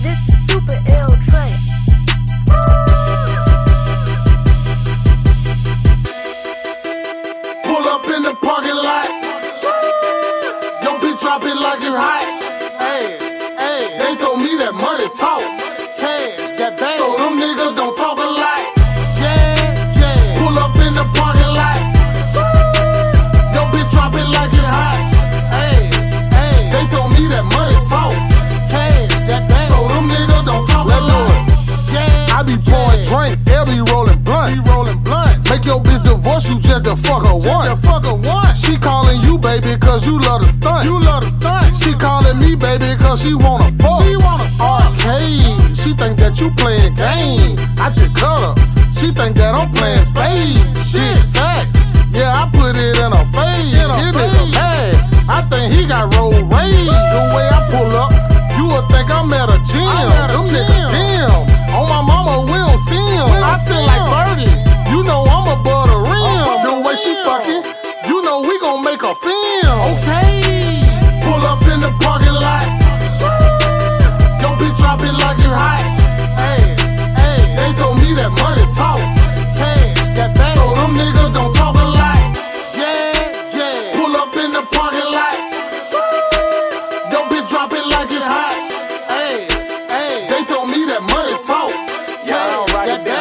This is Super L Train. Pull up in the parking lot. Yo, bitch, drop it like it's hot. They told me that money talk. So them niggas don't talk a lot. Pull up in the parking lot. Yo, bitch, drop it like it's hot. They told me that money talk. So them niggas don't talk a lot. I be pouring drink, they be rolling blunts. Make your bitch divorce you just to fuck her once. She calling you baby cause you love to stunt. She calling me baby cause she wanna fuck. Arcade, she think that you playing game. I just cut her, she think that I'm playing spades. Shit, fact, yeah, I put it in her face. This nigga mad, I think he got road rage. The way I pull up, you would think I'm at a gym. Them niggas damn, on my mama we don't see him. I feel like Birdie, you know I'm above the rim. The way she fucking, you know we gon' make a film. Okay, pull up in the parking lot. Yo, bitch, drop it like it's hot. They told me that money talk. So them niggas don't talk a lot. Pull up in the parking lot. Yo, bitch, drop it like it's hot. They told me that money talk.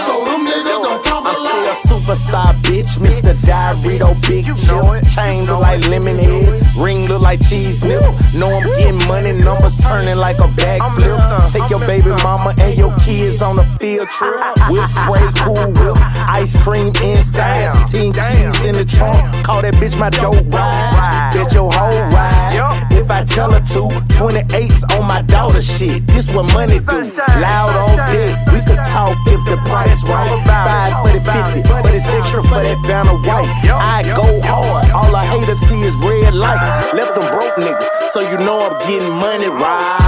So them niggas don't talk a lot. Superstar bitch, Mr. Dorito, big chips. Chain look like lemon head, ring look like cheese nips. Know I'm getting money, numbers turning like a backflip. Take your baby mama and your kids on a field trip. Whip spray, cool whip, ice cream inside. 10 keys in the trunk, call that bitch my dope ride. Bet your whole ride, if I tell her to. 28's on my daughter shit, this what money do. Loud on deck, we could talk if the price right. 5 for the 50, but it's extra for that Vanna White. I go hard, all I haters see is red lights. Left them broke niggas, so you know I'm getting money right.